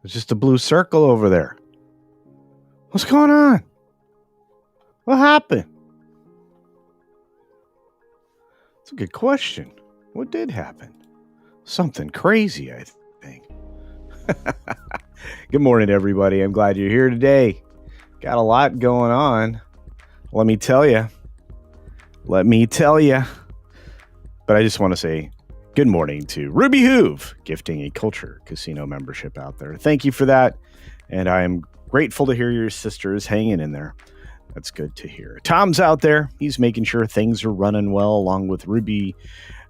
There's just a blue circle over there. What's going on? What happened? That's a good question. What did happen? Something crazy, I think. Good morning, everybody. I'm glad you're here today. Got a lot going on. Let me tell you. But I just want to say good morning to Ruby Hoove, gifting a Culture Casino membership out there. Thank you for that. And I am grateful to hear your sister is hanging in there. That's good to hear. Tom's out there. He's making sure things are running well along with Ruby.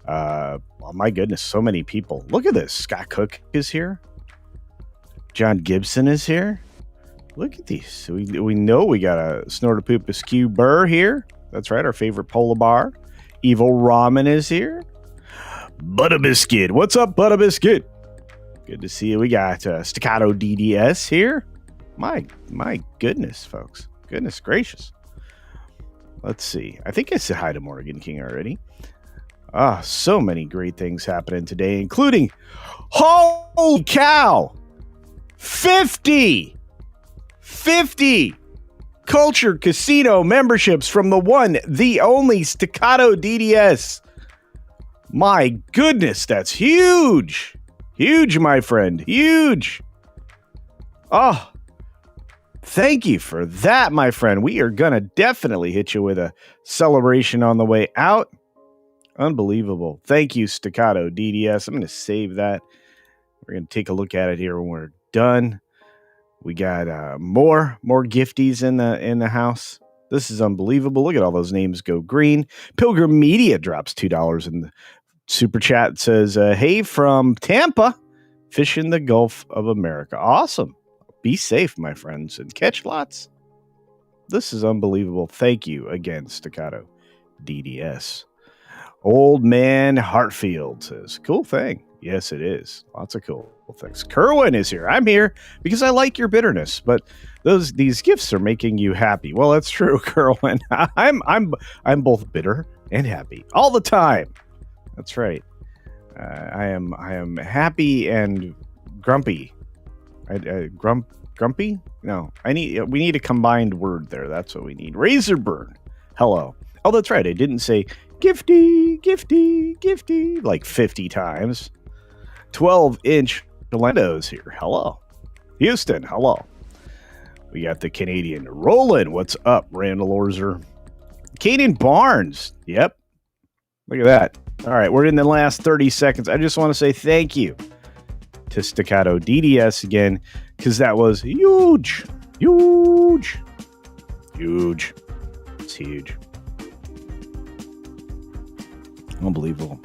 Oh my goodness, so many people. Look at this. Scott Cook is here. John Gibson is here. Look at these. We know we got a Snort a Poop Askew Burr here. That's right, our favorite Polar Bar. Evil Ramen is here. Butterbiscuit. What's up, Butterbiscuit? Good to see you. We got Staccato DDS here. My goodness, folks. Goodness gracious. Let's see. I think I said hi to Morgan King already. So many great things happening today, including, holy cow, 50 Culture Casino memberships from the one, the only Staccato DDS. My goodness, that's huge. Huge, my friend. Huge. Oh, thank you for that, my friend. We are going to definitely hit you with a celebration on the way out. Unbelievable. Thank you, Staccato DDS. I'm going to save that. We're going to take a look at it here when we're done. We got more gifties in the house. This is unbelievable. Look at all those names go green. Pilgrim Media drops $2 in the super chat. It says, hey, from Tampa, fishing the Gulf of America. Awesome. Be safe, my friends, and catch lots. This is unbelievable. Thank you again, Staccato DDS. Old Man Hartfield says, cool thing. Yes, it is. Lots of cool things. Kerwin is here. I'm here because I like your bitterness, but these gifts are making you happy. Well, that's true, Kerwin. I'm both bitter and happy all the time. That's right. I am happy and grumpy. Grumpy? No, we need a combined word there. That's what we need. Razorburn. Hello. Oh, that's right. I didn't say gifty like 50 times. 12-inch Orlando's here. Hello. Houston. Hello. We got the Canadian Roland. What's up, Randall Orzer? Caden Barnes. Yep. Look at that. All right. We're in the last 30 seconds. I just want to say thank you to Staccato DDS again, because that was huge. It's huge. Unbelievable.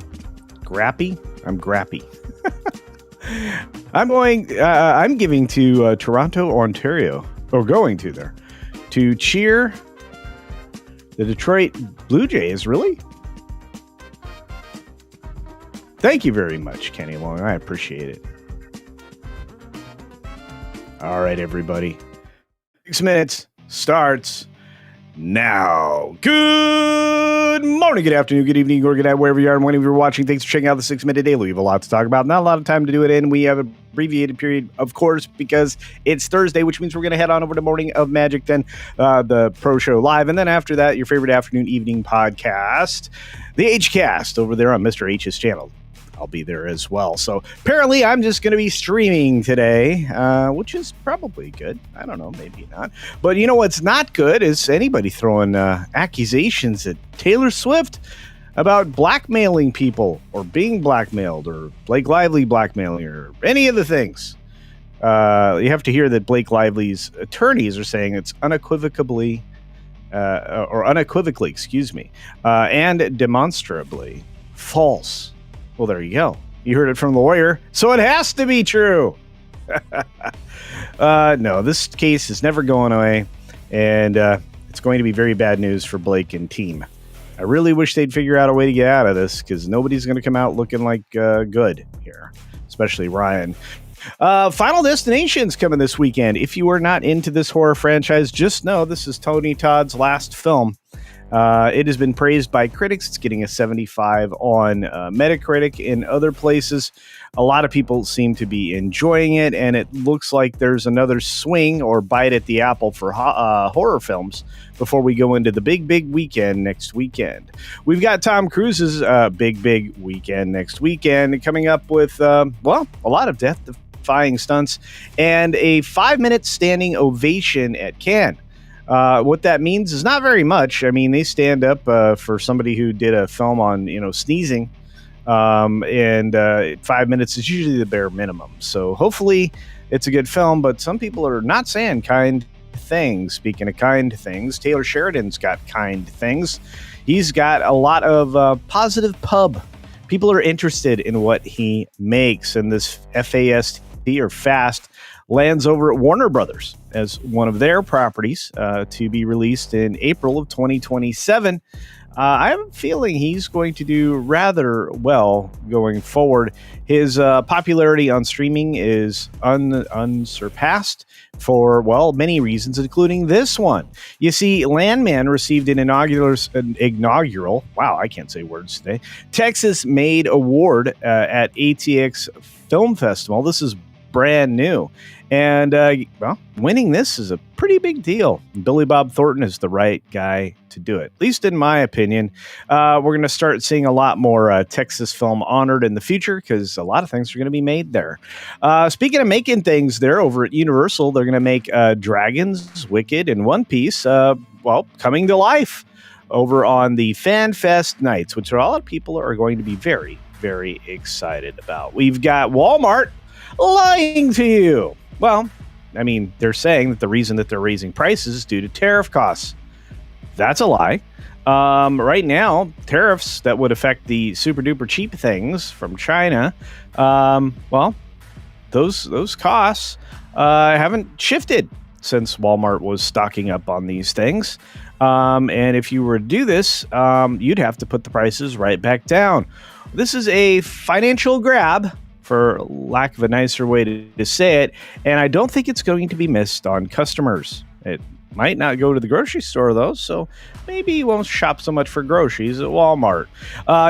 Grappy? I'm grappy. I'm giving to Toronto, Ontario, or going to there, to cheer the Detroit Blue Jays. Really? Thank you very much, Kenny Long. I appreciate it. All right, everybody. 6 minutes starts now. Good morning, good afternoon, good evening, or good night, wherever you are and whenever you're watching. Thanks for checking out the 6 Minute Daily. We have a lot to talk about. Not a lot of time to do it in. We have an abbreviated period, of course, because it's Thursday, which means we're going to head on over to Morning of Magic, then the Pro Show Live, and then after that, your favorite afternoon, evening podcast, the H-Cast, over there on Mr. H's channel. I'll be there as well. So apparently I'm just going to be streaming today, which is probably good. I don't know, maybe not. But you know what's not good is anybody throwing accusations at Taylor Swift about blackmailing people or being blackmailed or Blake Lively blackmailing or any of the things. You have to hear that Blake Lively's attorneys are saying it's unequivocally, and demonstrably false. Well, there you go. You heard it from the lawyer, so it has to be true. No, this case is never going away, and it's going to be very bad news for Blake and team. I really wish they'd figure out a way to get out of this, because nobody's going to come out looking like good here, especially Ryan. Final Destination's coming this weekend. If you are not into this horror franchise, just know this is Tony Todd's last film. It has been praised by critics. It's getting a 75 on Metacritic and other places. A lot of people seem to be enjoying it, and it looks like there's another swing or bite at the apple for horror films before we go into the big weekend next weekend. We've got Tom Cruise's big weekend next weekend coming up with, a lot of Death-Defying stunts and a 5-minute standing ovation at Cannes. What that means is not very much. I mean, they stand up for somebody who did a film on, sneezing. And 5 minutes is usually the bare minimum. So hopefully it's a good film, but some people are not saying kind things. Speaking of kind things, Taylor Sheridan's got kind things. He's got a lot of positive pub. People are interested in what he makes, and this F.A.S.T or F.A.S.T lands over at Warner Brothers as one of their properties to be released in April of 2027. I have a feeling he's going to do rather well going forward. His popularity on streaming is unsurpassed for, many reasons, including this one. You see, Landman received an inaugural, wow, I can't say words today, Texas-made award at ATX Film Festival. This is brand new. And, winning this is a pretty big deal. Billy Bob Thornton is the right guy to do it, at least in my opinion. We're going to start seeing a lot more Texas film honored in the future because a lot of things are going to be made there. Speaking of making things there, over at Universal, they're going to make Dragons, Wicked, and One Piece, coming to life over on the F.A.S.T nights, which a lot of people are going to be very, very excited about. We've got Walmart lying to you. Well, I mean, they're saying that the reason that they're raising prices is due to tariff costs. That's a lie. Right now, tariffs that would affect the super duper cheap things from China, those costs haven't shifted since Walmart was stocking up on these things. And if you were to do this, you'd have to put the prices right back down. This is a financial grab, for lack of a nicer way to say it, and I don't think it's going to be missed on customers. It might not go to the grocery store, though, so maybe you won't shop so much for groceries at Walmart.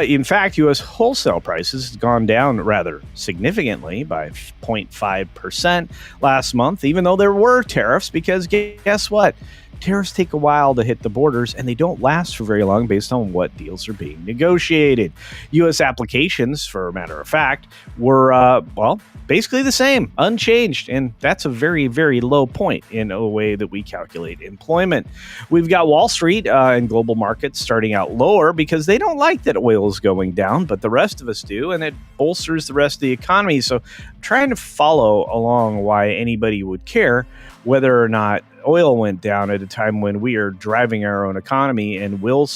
In fact, U.S. wholesale prices have gone down rather significantly by 0.5% last month, even though there were tariffs, because guess what? Tariffs take a while to hit the borders, and they don't last for very long based on what deals are being negotiated. U.S. applications, for a matter of fact, were, basically the same, unchanged, and that's a very, very low point in a way that we calculate employment. We've got Wall Street and global markets starting out lower because they don't like that oil is going down, but the rest of us do, and it bolsters the rest of the economy. So I'm trying to follow along why anybody would care whether or not oil went down at a time when we are driving our own economy and will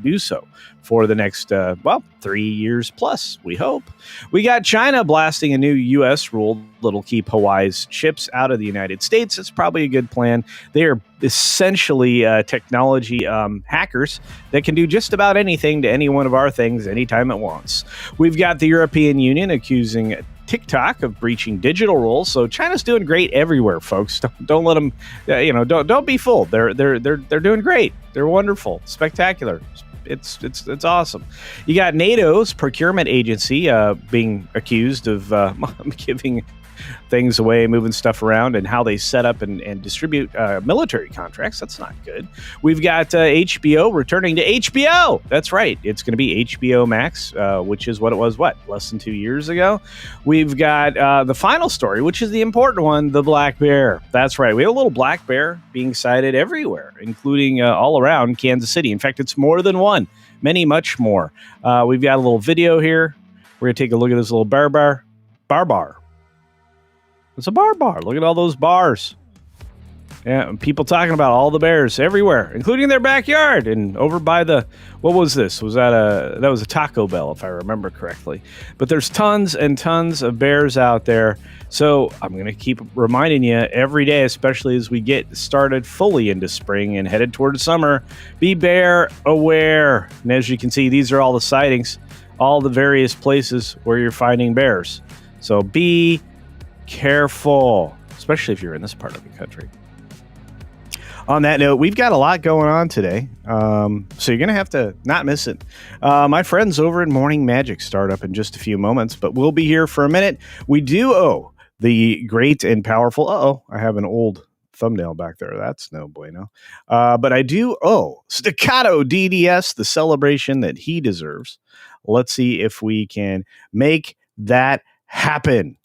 do so for the next 3 years plus, we hope. We got China blasting a new U.S. rule that'll keep Hawaii's ships out of the United States. It's probably a good plan. They are essentially technology hackers that can do just about anything to any one of our things anytime it wants. We've got the European Union accusing TikTok of breaching digital rules. So China's doing great everywhere, folks. Don't let them, don't be fooled. They're doing great. They're wonderful, spectacular. It's awesome. You got NATO's procurement agency being accused of giving things away, moving stuff around, and how they set up and distribute military contracts. That's not good. We've got HBO returning to HBO. That's right. It's going to be HBO Max, which is what it was, less than 2 years ago. We've got the final story, which is the important one, the black bear. That's right. We have a little black bear being sighted everywhere, including all around Kansas City. In fact, it's more than one, much more. We've got a little video here. We're going to take a look at this little bar. It's a bar. Look at all those bars. Yeah, and people talking about all the bears everywhere, including their backyard and over by the, what was this? That was a Taco Bell, if I remember correctly. But there's tons and tons of bears out there. So I'm going to keep reminding you every day, especially as we get started fully into spring and headed towards summer, be bear aware. And as you can see, these are all the sightings, all the various places where you're finding bears. So be careful, especially if you're in this part of the country. On that note, we've got a lot going on today, so you're going to have to not miss it. My friends over at Morning Magic start up in just a few moments, but we'll be here for a minute. We do owe the great and powerful... Uh-oh, I have an old thumbnail back there. That's no bueno. But I do owe Staccato DDS the celebration that he deserves. Let's see if we can make that happen.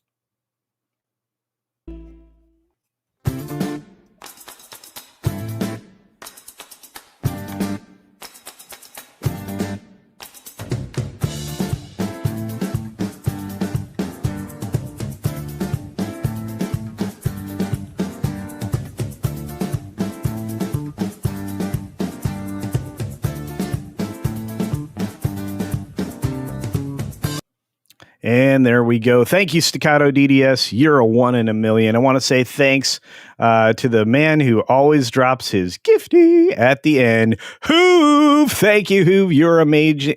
And there we go. Thank you, Staccato DDS. You're a 1 in a million. I want to say thanks to the man who always drops his gifty at the end. Hoove! Thank you, Hoove. You're amazing.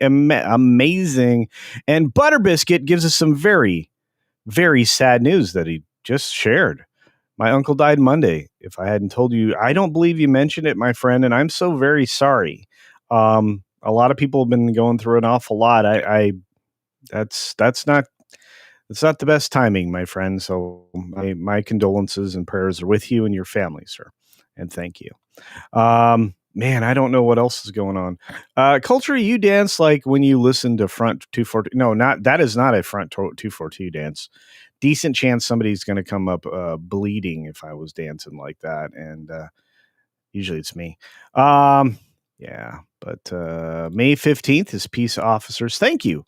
And Butterbiscuit gives us some very, very sad news that he just shared. My uncle died Monday. If I hadn't told you, I don't believe you mentioned it, my friend, and I'm so very sorry. A lot of people have been going through an awful lot. That's not the best timing, my friend. So my condolences and prayers are with you and your family, sir. And thank you. Man, I don't know what else is going on. Culture, you dance like when you listen to Front 242. No, that is not a Front 242 dance. Decent chance somebody's going to come up bleeding if I was dancing like that. And usually it's me. Yeah, but May 15th is Peace Officers. Thank you.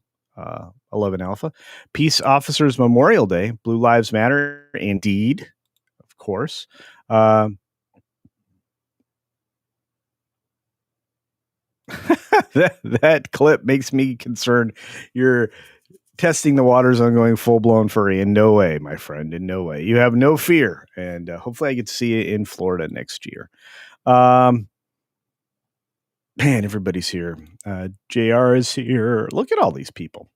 11 Alpha. Peace Officers Memorial Day. Blue Lives Matter. Indeed. Of course. That clip makes me concerned. You're testing the waters on going full-blown furry. In no way, my friend. In no way. You have no fear. And hopefully I get to see you in Florida next year. Man, everybody's here. JR is here. Look at all these people.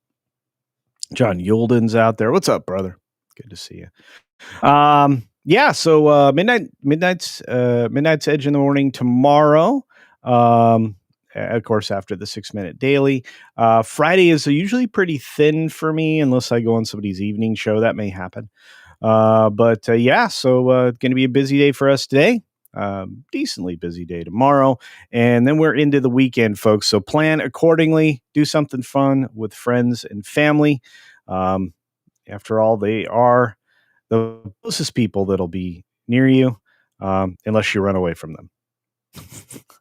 John Yulden's out there. What's up, brother? Good to see you. Yeah, so Midnight's Edge in the morning tomorrow. Of course, after the 6-minute daily. Friday is usually pretty thin for me unless I go on somebody's evening show. That may happen. But yeah, so going to be a busy day for us today. Decently busy day tomorrow. And then we're into the weekend, folks. So plan accordingly. Do something fun with friends and family. After all, they are the closest people that'll be near you, unless you run away from them.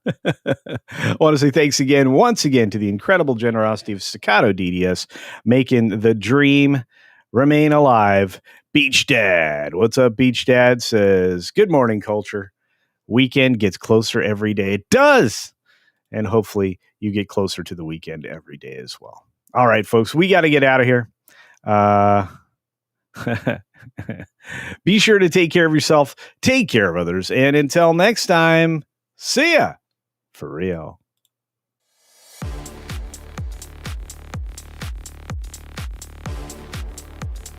I want to say thanks once again, to the incredible generosity of Staccato DDS, making the dream remain alive. Beach Dad. What's up, Beach Dad? Says, good morning, culture. Weekend gets closer every day. It does. And hopefully you get closer to the weekend every day as well. All right, folks, we got to get out of here. Be sure to take care of yourself, take care of others, and until next time, see ya for real.